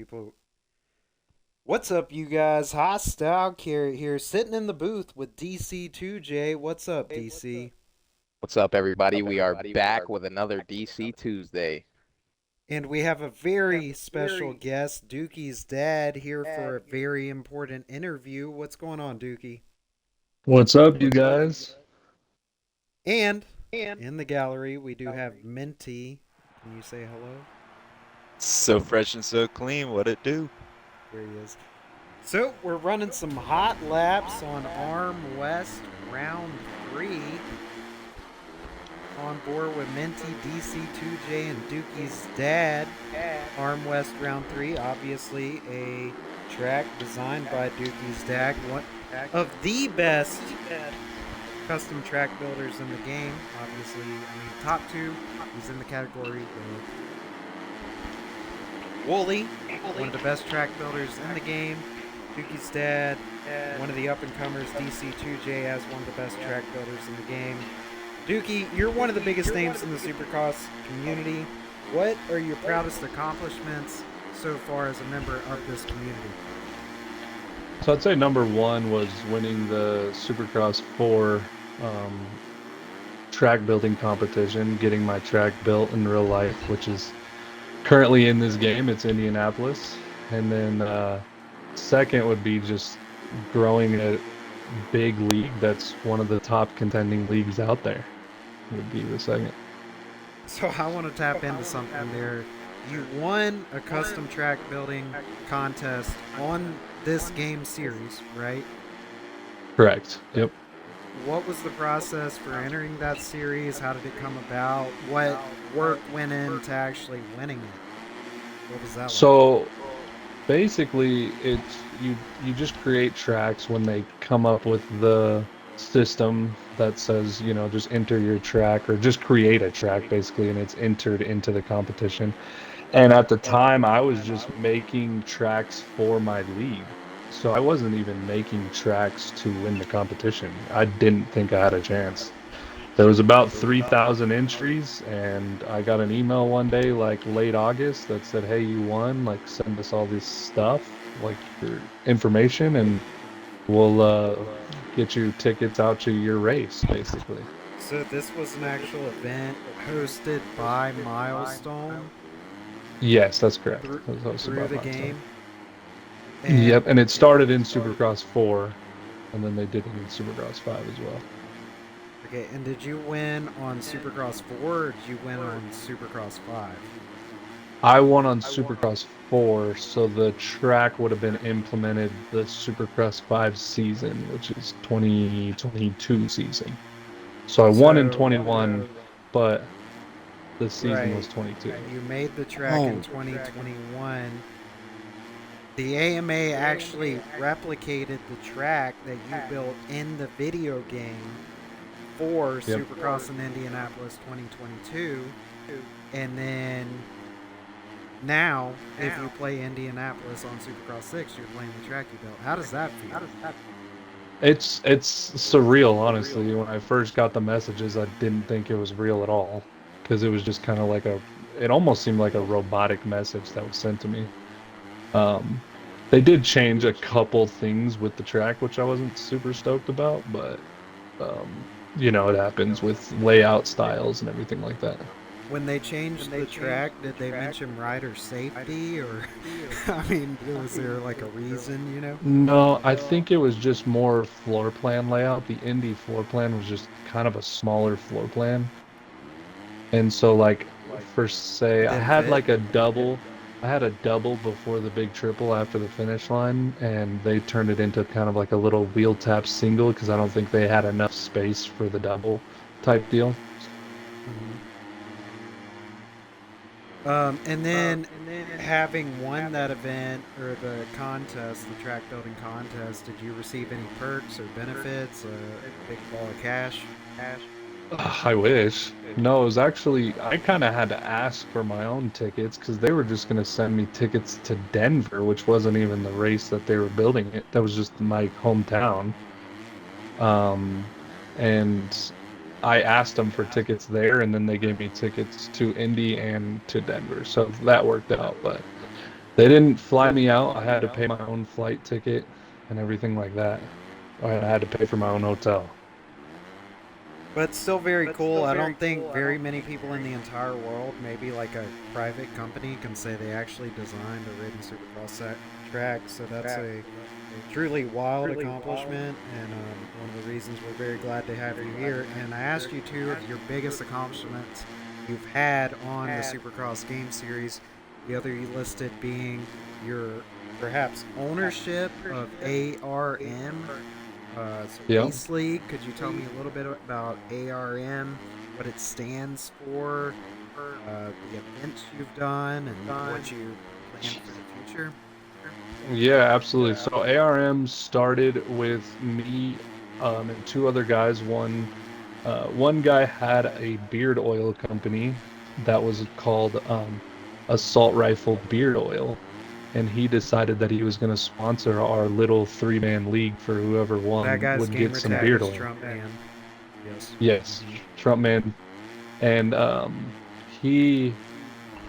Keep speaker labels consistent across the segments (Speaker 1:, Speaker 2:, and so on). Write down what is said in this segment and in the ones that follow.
Speaker 1: People, what's up, you guys? Hostile Carrot here, sitting in the booth with DC2J. What's up, DC?
Speaker 2: What's up, everybody? We are back with another DC Tuesday.
Speaker 1: And we have a very special guest, Dookie's dad, here for a very important interview. What's going on, Dookie?
Speaker 3: What's up, you guys?
Speaker 1: And in the gallery, we do have Minty. Can you say hello?
Speaker 4: So fresh and so clean, what it do?
Speaker 1: There he is. So, we're running some hot laps on Arm West round 3. On board with Minty, DC2J, and Dookie's dad. Arm West Round 3, obviously a track designed by Dookie's dad, one of the best custom track builders in the game. Obviously, top two. He's in the category with Wooly, one of the best track builders in the game. Dookie's dad, one of the up-and-comers, DC2J, as one of the best track builders in the game. Dookie, you're one of the biggest names in the Supercross community. What are your proudest accomplishments so far as a member of this community?
Speaker 3: So I'd say number one was winning the Supercross 4 track building competition, getting my track built in real life, which is currently in this game. It's Indianapolis. And then second would be just growing a big league that's one of the top contending leagues out there, would be the second.
Speaker 1: So I want to tap into something there. You won a custom track building contest on this game series, right?
Speaker 3: Correct. Yep.
Speaker 1: What was the process for entering that series? How did it come about? What work went into actually winning it? What was that like?
Speaker 3: So basically, it's you just create tracks when they come up with the system that says, just enter your track or just create a track basically, and it's entered into the competition. And at the time, I was just making tracks for my league. So I wasn't even making tracks to win the competition. I didn't think I had a chance. There was about 3,000 entries, and I got an email one day, like late August, that said, "Hey, you won. Like, send us all this stuff, like your information, and we'll get you tickets out to your race, basically."
Speaker 1: So this was an actual event hosted by Milestone
Speaker 3: Yes, that's correct.
Speaker 1: through,
Speaker 3: That was hosted
Speaker 1: through
Speaker 3: by
Speaker 1: the
Speaker 3: Milestone.
Speaker 1: game.
Speaker 3: Yep,
Speaker 1: And
Speaker 3: and it started in Supercross 4, and then they did it in Supercross 5 as well.
Speaker 1: okay, and did you win on Supercross 4 or did you win on Supercross 5?
Speaker 3: I won on Supercross 4, so the track would have been implemented the Supercross 5 season, which is 2022 season. So I won in
Speaker 1: So
Speaker 3: 21, but the season
Speaker 1: right,
Speaker 3: was 22.
Speaker 1: you made the track in 2021. The AMA actually replicated the track that you built in the video game for
Speaker 3: Yep.
Speaker 1: Supercross in Indianapolis 2022. And then now, if you play Indianapolis on Supercross 6, you're playing the track you built. How does that feel?
Speaker 3: It's surreal, honestly. When I first got the messages, I didn't think it was real at all, because it was just kind of like it almost seemed like a robotic message that was sent to me. Um, they did change a couple things with the track, which I wasn't super stoked about, but um, it happens with layout styles and everything like that.
Speaker 1: When they changed the track, did they mention rider safety? Or, I mean, was there like a reason?
Speaker 3: No, I think it was just more floor plan layout. The Indy floor plan was just kind of a smaller floor plan. And so, like, for say,
Speaker 1: It didn't fit?
Speaker 3: I had a double before the big triple after the finish line, and they turned it into kind of like a little wheel tap single because I don't think they had enough space for the double type deal.
Speaker 1: And then having won that event or the contest, the track building contest, did you receive any perks or benefits? A big ball of cash?
Speaker 3: I wish. No, it was actually, I kind of had to ask for my own tickets because they were just going to send me tickets to Denver, which wasn't even the race that they were building it. That was just my hometown. Um, and I asked them for tickets there, and then they gave me tickets to Indy and to Denver. So that worked out. But They didn't fly me out. I had to pay my own flight ticket and everything like that. I had to pay for my own hotel.
Speaker 1: But still very cool. I don't think very many people in the entire world, maybe like a private company, can say they actually designed a ridden supercross track. So that's a truly wild accomplishment, and one of the reasons we're very glad to have you here. And I asked you two of your biggest accomplishments you've had on the Supercross game series. The other you listed being your perhaps ownership of ARM. So
Speaker 3: Yep.
Speaker 1: Race League, could you tell me a little bit about ARM, what it stands for, the events you've done, and what you plan for the future?
Speaker 3: Yeah, absolutely. So ARM started with me and two other guys. One guy had a beard oil company that was called Assault Rifle Beard Oil, and he decided that he was going to sponsor our little three-man league for whoever
Speaker 1: That
Speaker 3: won
Speaker 1: guy's
Speaker 3: would get
Speaker 1: gamer
Speaker 3: some
Speaker 1: tag
Speaker 3: beard
Speaker 1: is
Speaker 3: oil.
Speaker 1: Trump Man. Yes.
Speaker 3: Yes, Trump man. And he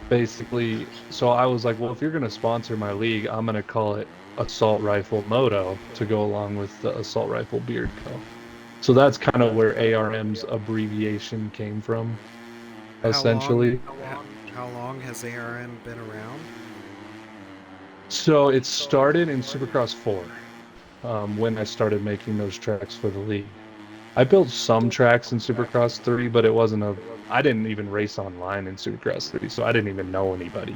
Speaker 3: basically, so I was like, well, if you're going to sponsor my league, I'm going to call it Assault Rifle Moto to go along with the Assault Rifle Beard Co. So that's kind of where ARM's abbreviation came from,
Speaker 1: How long?
Speaker 3: essentially.
Speaker 1: How long has ARM been around?
Speaker 3: So it started in Supercross 4 when I started making those tracks for the league. I built some tracks in Supercross 3, but it wasn't a. I didn't even race online in Supercross 3, so I didn't even know anybody.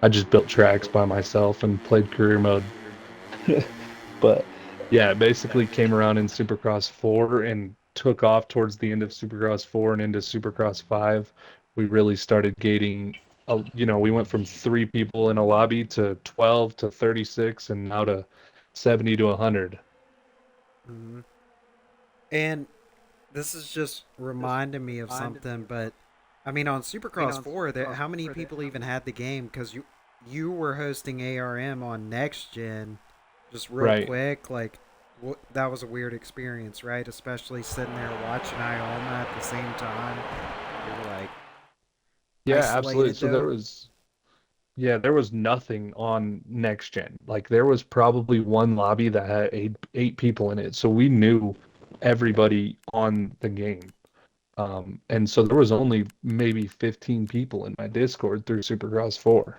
Speaker 3: I just built tracks by myself and played career mode. But yeah, it basically came around in Supercross 4 and took off towards the end of Supercross 4 and into Supercross 5. We really started gating, we went from 3 people in a lobby to 12 to 36 and now to 70 to 100.
Speaker 1: Mm-hmm. And this is just reminding me of something, but I mean, on Supercross 4, how many people even had the game? Because you were hosting ARM on Next Gen, just real
Speaker 3: Right.
Speaker 1: quick. Like, that was a weird experience, right? Especially sitting there watching Ioma at the same time. You're like
Speaker 3: Yeah, absolutely.
Speaker 1: isolated,
Speaker 3: So
Speaker 1: though.
Speaker 3: there was nothing on next gen. Like there was probably one lobby that had eight people in it. So we knew everybody on the game. And so there was only maybe 15 people in my Discord through Supercross 4.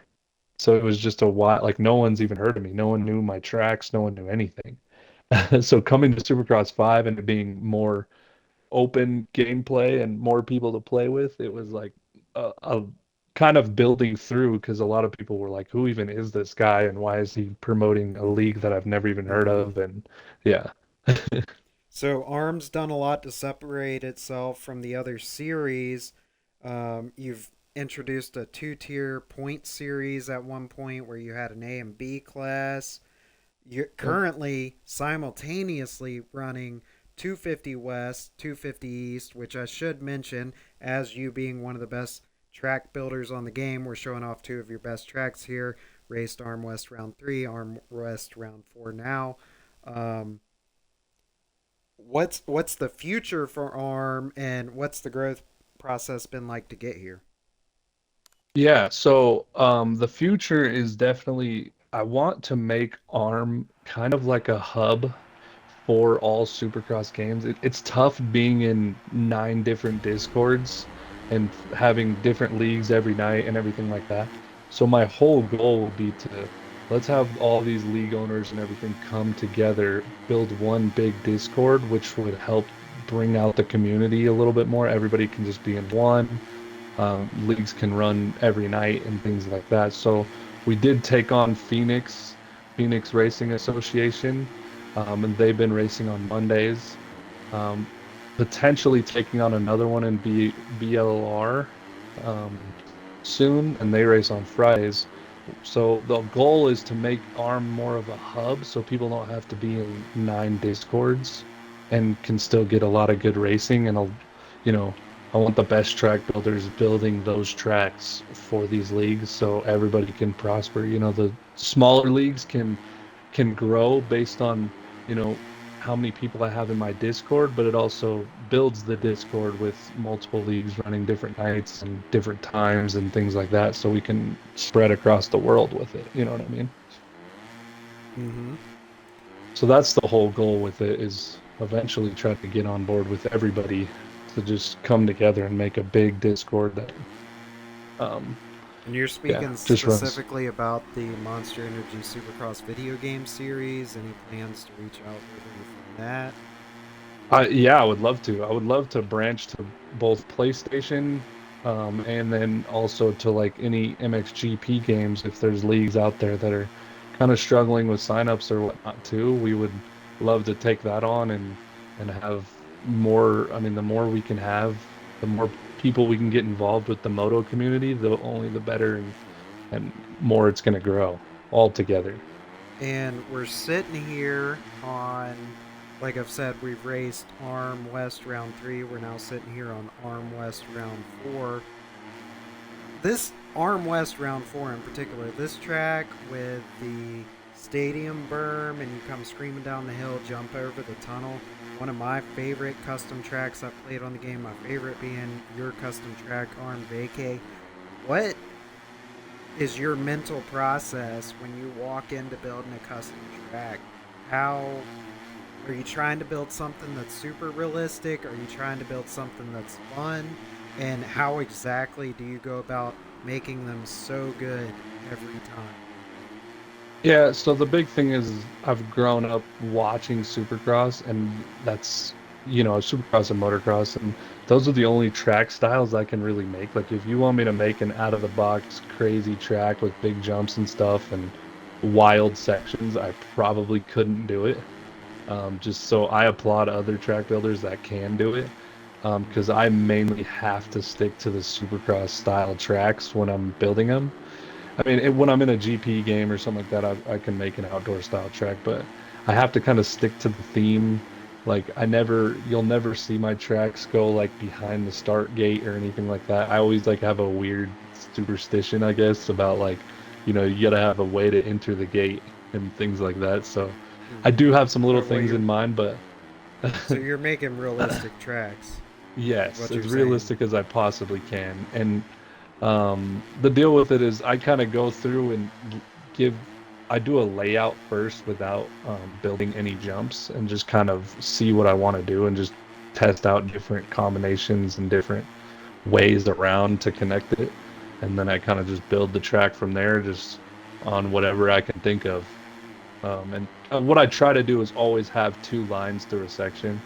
Speaker 3: So it was just a while, like no one's even heard of me. No one knew my tracks, no one knew anything. So coming to Supercross 5 and it being more open gameplay and more people to play with, it was like a kind of building through because a lot of people were like, who even is this guy and why is he promoting a league that I've never even heard
Speaker 1: Mm-hmm.
Speaker 3: of? And yeah.
Speaker 1: So ARM's done a lot to separate itself from the other series. You've introduced a two-tier point series at one point where you had an A and B class. You're
Speaker 3: Yep.
Speaker 1: currently simultaneously running 250 West, 250 East, which I should mention as you being one of the best track builders on the game. We're showing off two of your best tracks here. Raced Arm West round 3, Arm West round 4 now. Um, what's the future for ARM, and what's the growth process been like to get here?
Speaker 3: Yeah, so the future is definitely I want to make ARM kind of like a hub for all Supercross games. It's tough being in 9 different Discords and having different leagues every night and everything like that. So my whole goal would be to let's have all these league owners and everything come together, build one big Discord, which would help bring out the community a little bit more. Everybody can just be in one. Leagues can run every night and things like that. So we did take on Phoenix Racing Association, and they've been racing on Mondays. Um, Potentially taking on another one in BLR um, soon, and they race on Fridays. So the goal is to make ARM more of a hub, so people don't have to be in 9 Discords, and can still get a lot of good racing. And you know, I want the best track builders building those tracks for these leagues, so everybody can prosper. The smaller leagues can grow based on, you know, how many people I have in my Discord, but it also builds the Discord with multiple leagues running different nights and different times and things like that, so we can spread across the world with it. You know what I mean?
Speaker 1: Mm-hmm.
Speaker 3: So that's the whole goal with it, is eventually try to get on board with everybody to just come together and make a big Discord that, um,
Speaker 1: And you're
Speaker 3: yeah,
Speaker 1: speaking
Speaker 3: just runs.
Speaker 1: specifically about the Monster Energy Supercross video game series. Any plans to reach out further from that?
Speaker 3: Yeah, I would love to. I would love to branch to both PlayStation, and then also to like any MXGP games if there's leagues out there that are kind of struggling with signups or whatnot too. We would love to take that on and have more. I mean, the more we can have, the more people we can get involved with the moto community, the only the better, and more it's going to grow all together.
Speaker 1: And we're sitting here on, like I've said, we've raced Arm West round 3. We're now sitting here on Arm West round 4. This Arm West round 4 in particular, this track with the stadium berm and you come screaming down the hill, jump over the tunnel. One of my favorite custom tracks I've played on the game, my favorite being your custom track, Arm Vacay. What is your mental process when you walk into building a custom track? How are you trying to build something that's super realistic? Are you trying to build something that's fun? And how exactly do you go about making them so good every time?
Speaker 3: Yeah, so the big thing is I've grown up watching Supercross, and that's, Supercross and motocross, and those are the only track styles I can really make. Like, if you want me to make an out-of-the-box crazy track with big jumps and stuff and wild sections, I probably couldn't do it. Just so I applaud other track builders that can do it, because I mainly have to stick to the Supercross style tracks when I'm building them. I mean, when I'm in a GP game or something like that, I can make an outdoor style track, but I have to kind of stick to the theme. Like, you'll never see my tracks go like behind the start gate or anything like that. I always like have a weird superstition, I guess, about like, you gotta have a way to enter the gate and things like that. So I do have some little
Speaker 1: Or what
Speaker 3: things
Speaker 1: you're
Speaker 3: in mind, but
Speaker 1: so you're making realistic tracks, is
Speaker 3: yes,
Speaker 1: what you're
Speaker 3: as
Speaker 1: saying.
Speaker 3: realistic as I possibly can. And the deal with it is I kind of go through and give, I do a layout first without building any jumps and just kind of see what I want to do and just test out different combinations and different ways around to connect it. And then I kind of just build the track from there, just on whatever I can think of. And what I try to do is always have two lines through a section.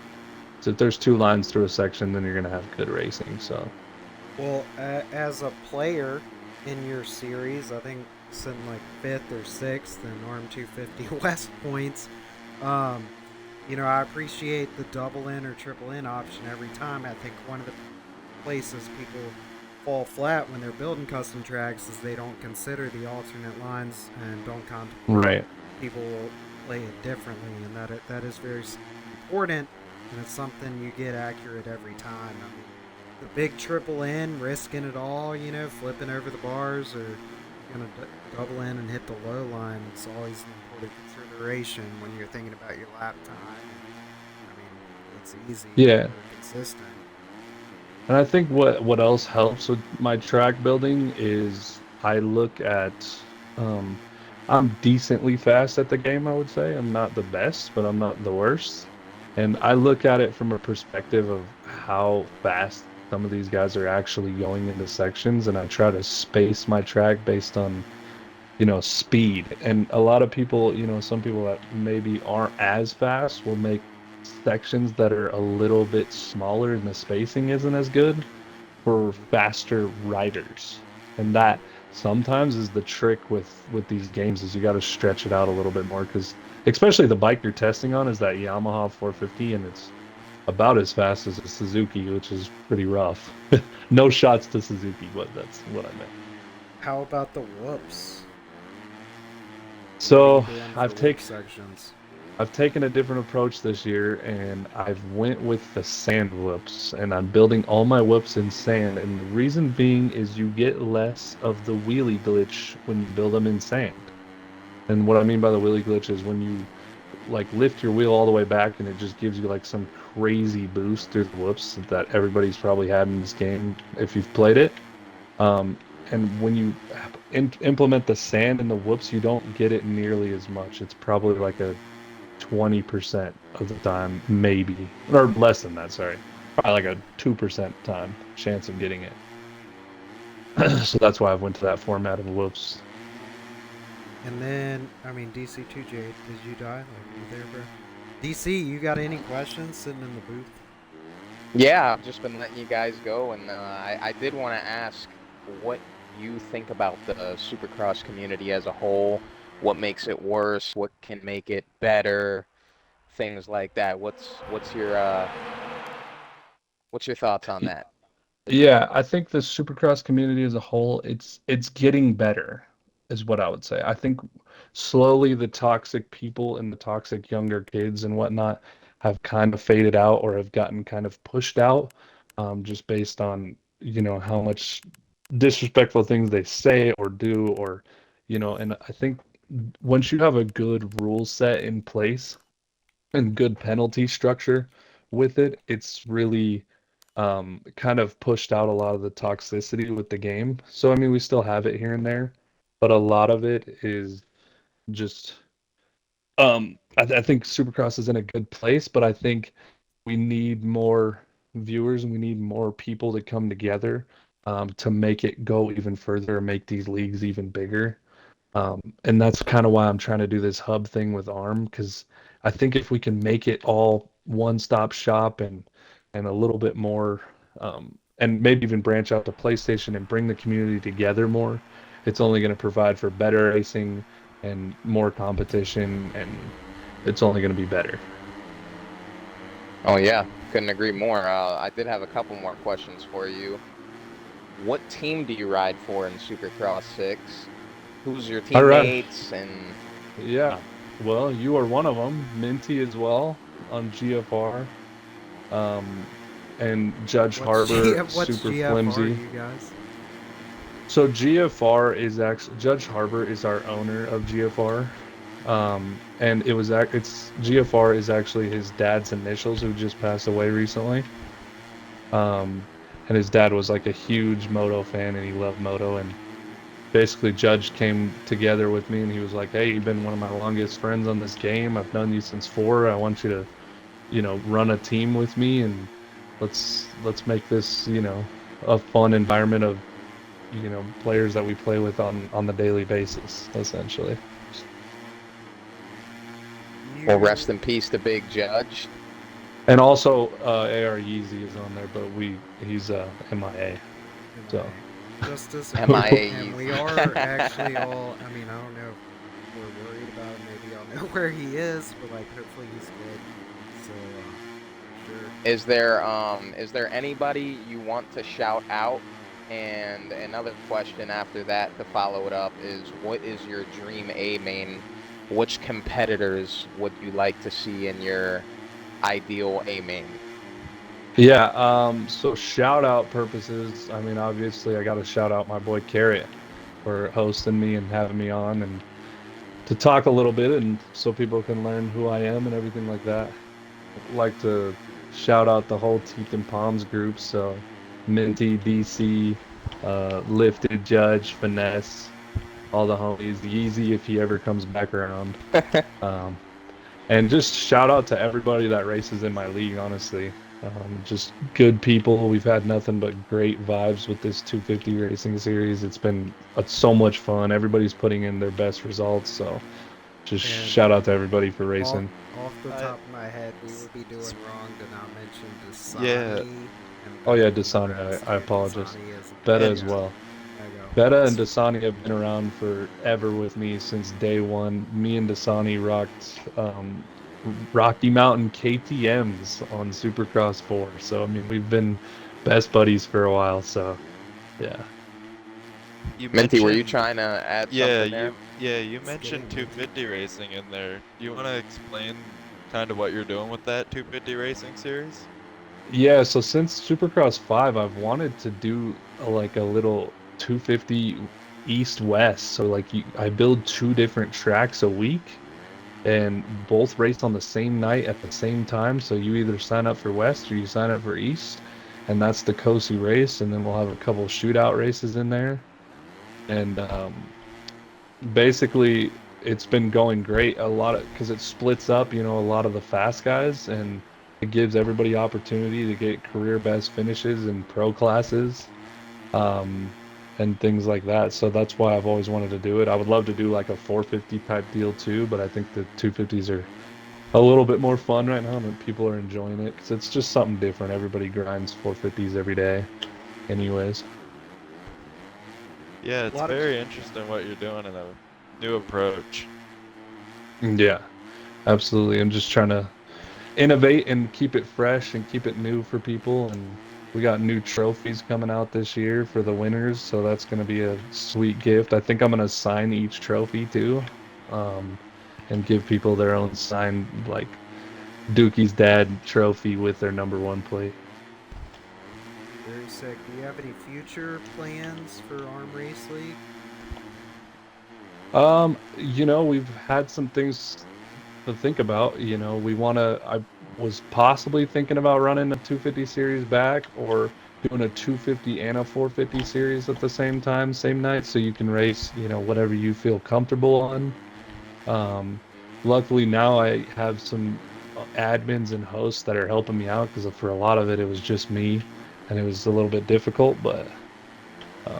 Speaker 3: So if there's two lines through a section, then you're going to have good racing. So.
Speaker 1: Well, as a player in your series, I think sitting like 5th or 6th in Arm 250 West points, um, I appreciate the double in or triple in option every time. I think one of the places people fall flat when they're building custom tracks is they don't consider the alternate lines and don't contemplate
Speaker 3: Right.
Speaker 1: people will play it differently, and that is very important, and it's something you get accurate every time. I mean, the big triple in, risking it all, flipping over the bars or gonna double in and hit the low line. It's always an important consideration when you're thinking about your lap time. I mean, it's easy if
Speaker 3: Yeah.
Speaker 1: you're consistent.
Speaker 3: And I think what else helps with my track building is I look at, um, I'm decently fast at the game, I would say. I'm not the best, but I'm not the worst. And I look at it from a perspective of how fast some of these guys are actually going into sections, and I try to space my track based on, speed. And a lot of people, some people that maybe aren't as fast will make sections that are a little bit smaller and the spacing isn't as good for faster riders. And that sometimes is the trick with these games, is you got to stretch it out a little bit more, because especially the bike you're testing on is that Yamaha 450, and it's about as fast as a Suzuki, which is pretty rough. No shots to Suzuki, but that's what I meant.
Speaker 1: How about the whoops? What are you
Speaker 3: So
Speaker 1: doing for
Speaker 3: I've
Speaker 1: whoop
Speaker 3: taken
Speaker 1: sections?
Speaker 3: I've taken a different approach this year, and I've went with the sand whoops, and I'm building all my whoops in sand. And the reason being is you get less of the wheelie glitch when you build them in sand. And what I mean by the wheelie glitch is when like lift your wheel all the way back, and it just gives you like some crazy boost through the whoops that everybody's probably had in this game if you've played it. Um, and when you implement the sand in the whoops, you don't get it nearly as much. It's probably like a 20% of the time, maybe, or less than that. Sorry, probably like a 2% time chance of getting it. So that's why I went to that format of whoops.
Speaker 1: And then, I mean, DC2J, did you die? Like, you there, bro? DC, you got any questions sitting in the booth?
Speaker 2: Yeah, I've just been letting you guys go, and I did want to ask what you think about the Supercross community as a whole. What makes it worse? What can make it better? Things like that. What's your thoughts on that?
Speaker 3: Yeah, I think the Supercross community as a whole, it's getting better, is what I would say. I think slowly the toxic people and the toxic younger kids and whatnot have kind of faded out or have gotten kind of pushed out, just based on, how much disrespectful things they say or do, or, and I think once you have a good rule set in place and good penalty structure with it, it's really kind of pushed out a lot of the toxicity with the game. So, I mean, we still have it here and there, but a lot of it is just, I think Supercross is in a good place, but I think we need more viewers and we need more people to come together to make it go even further and make these leagues even bigger. And that's kind of why I'm trying to do this hub thing with ARM, because I think if we can make it all one-stop shop and a little bit more, and maybe even branch out to PlayStation and bring the community together more, it's only going to provide for better racing and more competition, and it's only going to be better.
Speaker 2: Oh yeah, couldn't agree more. I did have a couple more questions for you. What team do you ride for in Supercross 6? Who's your
Speaker 3: All right.
Speaker 2: teammates? And
Speaker 3: Yeah. Well, you are one of them. Minty as well on GFR. And Judge Harbor,
Speaker 1: What's
Speaker 3: super
Speaker 1: GFR,
Speaker 3: flimsy.
Speaker 1: you guys?
Speaker 3: So GFR is actually Judge Harbor is our owner of GFR, and it's GFR is actually his dad's initials, who just passed away recently. And his dad was like a huge moto fan, and he loved moto. And basically, Judge came together with me, and he was like, "Hey, you've been one of my longest friends on this game. I've known you since 4. I want you to, run a team with me, and let's make this, a fun environment of, players that we play with on the daily basis, essentially."
Speaker 2: well, rest in peace to Big Judge.
Speaker 3: And also, AR Yeezy is on there, but he's MIA. So
Speaker 1: Just as
Speaker 2: MIA.
Speaker 1: and we are actually all. I mean, I don't know if we're worried about him. Maybe I'll know where he is, but like, hopefully he's good. So, sure.
Speaker 2: Is there anybody you want to shout out? And another question after that to follow it up is, what is your dream A main? Which competitors would you like to see in your ideal A main?
Speaker 3: Yeah, so shout out purposes, I mean, obviously I got to shout out my boy Carrot for hosting me and having me on and to talk a little bit, and so people can learn who I am and everything like that. I'd like to shout out the whole Teeth and Palms group, so Minty, DC, Lifted, Judge, Finesse, all the homies, Yeezy if he ever comes back around. And just shout out to everybody that races in my league, honestly. Just good people. We've had nothing but great vibes with this 250 racing series. It's been so much fun. Everybody's putting in their best results. So just
Speaker 1: And
Speaker 3: shout out to everybody for racing.
Speaker 1: Off the top of my head, we would be doing wrong to not mention Dasani.
Speaker 4: Yeah.
Speaker 1: And
Speaker 3: Oh yeah,
Speaker 1: Beta.
Speaker 3: Dasani. I apologize.
Speaker 1: Dasani is
Speaker 3: Beta
Speaker 1: yeah.
Speaker 3: as well.
Speaker 1: There you go.
Speaker 3: Beta and Dasani have been around forever with me since day one. Me and Dasani rocked Rocky Mountain KTMs on Supercross 4. So, I mean, we've been best buddies for a while. So, yeah.
Speaker 4: You
Speaker 2: Minty, were you
Speaker 4: mentioned-
Speaker 2: trying to add
Speaker 4: Yeah,
Speaker 2: something there?
Speaker 4: you mentioned 250 racing in there. Do you want to explain kind of what you're doing with that 250 racing series?
Speaker 3: Yeah, so since Supercross 5, I've wanted to do like a little 250 east-west. So, like, I build 2 different tracks a week. and both race on the same night at the same time. So you either sign up for West or you sign up for East, and that's the Cosi race. And then we'll have a couple shootout races in there. And basically, it's been going great. A lot of because it splits up, a lot of the fast guys, and it gives everybody opportunity to get career best finishes in pro classes. Um, and things like that. So that's why I've always wanted to do it. I would love to do like a 450 type deal too, but I think the 250s are a little bit more fun right now, and people are enjoying it because it's just something different. Everybody grinds 450s every day, anyways.
Speaker 4: Yeah,
Speaker 1: A
Speaker 4: it's
Speaker 1: lot of
Speaker 4: very interesting what you're doing and a new approach.
Speaker 3: Yeah, absolutely. I'm just trying to innovate and keep it fresh and keep it new for people. And we got new trophies coming out this year for the winners, so that's going to be a sweet gift. I think I'm going to sign each trophy too, um, and give people their own signed like Dookie's dad trophy with their number 1 plate.
Speaker 1: very sick. Do you have any future plans for Arm Race League?
Speaker 3: We've had some things to think about. I was possibly thinking about running a 250 series back or doing a 250 and a 450 series at the same time, same night, so you can race, whatever you feel comfortable on. Um, Luckily now I have some admins and hosts that are helping me out because for a lot of it, it was just me and it was a little bit difficult, but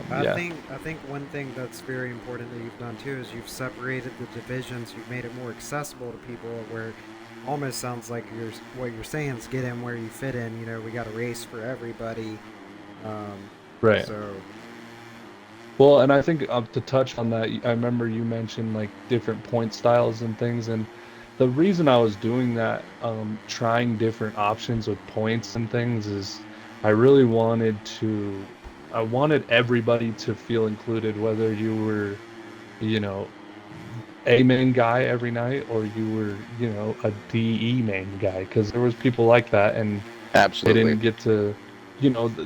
Speaker 3: yeah.
Speaker 1: I think one thing that's very important that you've done too is you've separated the divisions. You've made it more accessible to people. Where almost sounds like what you're saying is get in where you fit in. You know, we got a race for everybody. Um,
Speaker 3: Right.
Speaker 1: so
Speaker 3: Well, and I think to touch on that, I remember you mentioned like different point styles and things, and the reason I was doing that, trying different options with points and things, is I really I wanted everybody to feel included, whether you were, you know, a main guy every night or you were, a DE main guy, because there was people like that, and they
Speaker 2: Absolutely.
Speaker 3: didn't get to,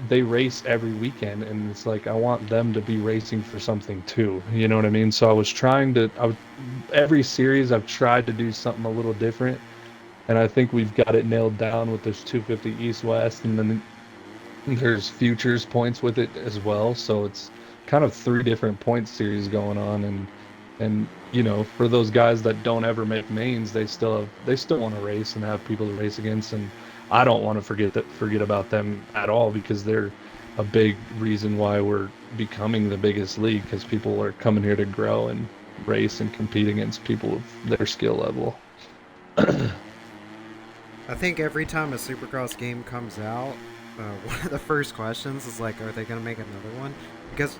Speaker 3: they race every weekend, and it's like I want them to be racing for something too. You know what I mean? So every series I've tried to do something a little different, and I think we've got it nailed down with this 250 East West, and then there's futures points with it as well. So it's kind of three different point series going on, and for those guys that don't ever make mains, they still want to race and have people to race against, and I don't want to forget about them at all, because they're a big reason why we're becoming the biggest league, because people are coming here to grow and race and compete against people of their skill level.
Speaker 1: I think every time a Supercross game comes out, one of the first questions is like, are they going to make another one? Because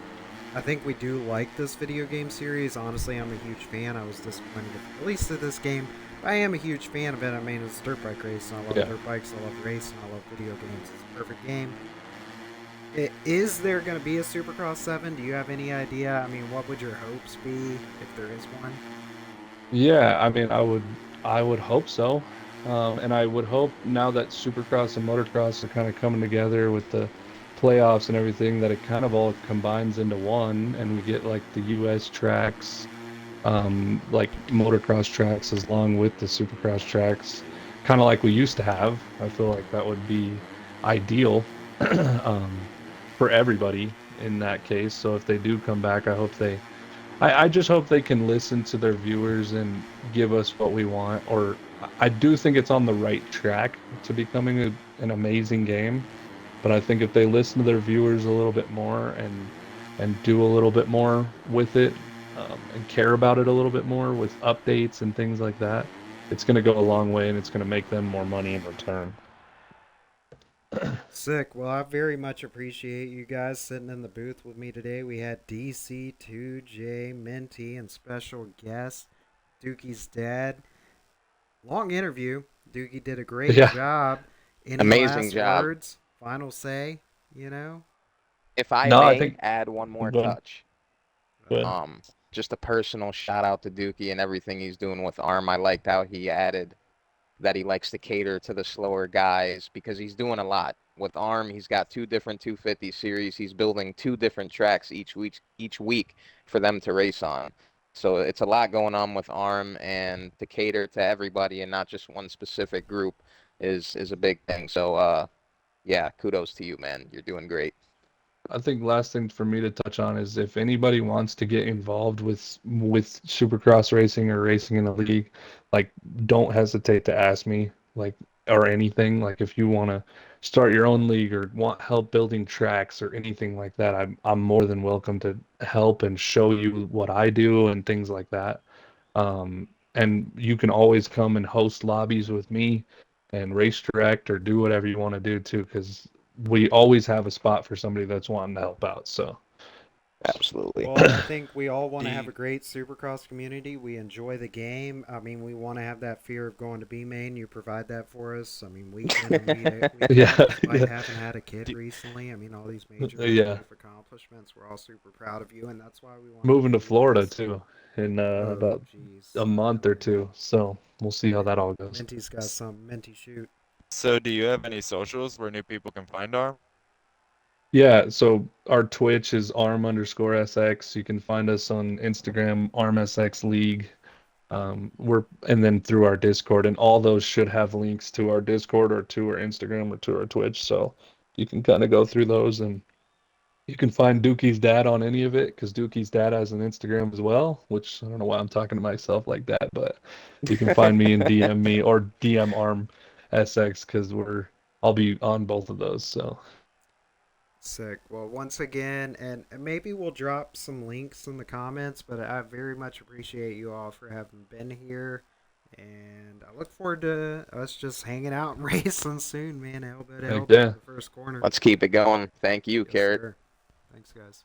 Speaker 1: I think we do like this video game series. Honestly, I'm a huge fan. I was disappointed with the release of this game. But I am a huge fan of it. I mean, it's a dirt bike race, and I love
Speaker 3: Yeah.
Speaker 1: dirt bikes. I love racing. I love video games. It's a perfect game. Is there going to be a Supercross 7? Do you have any idea? I mean, what would your hopes be if there is one?
Speaker 3: Yeah, I mean, I would hope so. And I would hope now that Supercross and Motocross are kind of coming together with the playoffs and everything, that it kind of all combines into one, and we get like the US tracks, like motocross tracks, as long with the Supercross tracks, kind of like we used to have. I feel like that would be ideal, um, for everybody in that case. So if they do come back, I just hope they can listen to their viewers and give us what we want. Or I do think it's on the right track to becoming an amazing game. But I think if they listen to their viewers a little bit more and do a little bit more with it, and care about it a little bit more with updates and things like that, it's going to go a long way, and it's going to make them more money in return.
Speaker 1: Sick. Well, I very much appreciate you guys sitting in the booth with me today. We had DC2J, Minty, and special guest Dookie's dad. Long interview. Dookie did a great
Speaker 3: Yeah,
Speaker 1: job. Any
Speaker 2: Amazing
Speaker 1: last
Speaker 2: job.
Speaker 1: words? Final say? You know?
Speaker 2: If I
Speaker 3: no, I
Speaker 2: may
Speaker 3: think
Speaker 2: add one more
Speaker 3: good,
Speaker 2: touch,
Speaker 3: good.
Speaker 2: um, just a personal shout out to Dookie and everything he's doing with Arm. I liked how he added that he likes to cater to the slower guys because he's doing a lot. With Arm, he's got two different 250 series. He's building two different tracks each week for them to race on. So it's a lot going on with ARM, and to cater to everybody and not just one specific group is a big thing. So yeah, kudos to you, man. You're doing great.
Speaker 3: I think last thing for me to touch on is if anybody wants to get involved with Supercross racing or racing in a league, like don't hesitate to ask me, like or anything. Like if you want to start your own league or want help building tracks or anything like that, I'm more than welcome to help and show you what I do and things like that. And you can always come and host lobbies with me and race direct or do whatever you want to do too, because we always have a spot for somebody that's wanting to help out. So,
Speaker 2: Absolutely.
Speaker 1: Well, I think we all want
Speaker 4: Do
Speaker 1: to have
Speaker 4: you,
Speaker 1: a great Supercross community. We enjoy the game. I mean, we want to have that fear of going to B main. You provide that for us. I mean, week in and week
Speaker 3: yeah,
Speaker 1: out, despite
Speaker 3: yeah,
Speaker 1: having had a kid
Speaker 4: do,
Speaker 1: recently. I mean, all these major
Speaker 3: yeah.
Speaker 1: life accomplishments. We're all super proud of you, and that's why we want to
Speaker 3: Moving
Speaker 1: give
Speaker 3: to
Speaker 1: you
Speaker 3: Florida
Speaker 1: this.
Speaker 3: too in
Speaker 1: Oh,
Speaker 3: about a
Speaker 1: jeez.
Speaker 3: month or
Speaker 1: Oh,
Speaker 3: two. So we'll see how
Speaker 1: okay.
Speaker 3: that all goes.
Speaker 1: Minty's got some Minty shoot.
Speaker 4: so do you have any socials where new people can find ARM?
Speaker 3: Yeah, so our Twitch is arm_SX. You can find us on Instagram, armsx league. We're and then through our Discord, and all those should have links to our Discord or to our Instagram or to our Twitch. So you can kind of go through those, and you can find Dookie's dad on any of it because Dookie's dad has an Instagram as well, which I don't know why I'm talking to myself like that, but you can find me and DM me or DM Arm SX because I'll be on both of those. So
Speaker 1: Sick. Well, once again, and maybe we'll drop some links in the comments, but I very much appreciate you all for having been here. And I look forward to us just hanging out and racing soon, man. Elbow to
Speaker 3: heck
Speaker 1: elbow
Speaker 3: yeah.
Speaker 1: in the first corner.
Speaker 2: Let's keep it going. Thank you,
Speaker 1: Yes,
Speaker 2: Carrot.
Speaker 1: sir. Thanks, guys.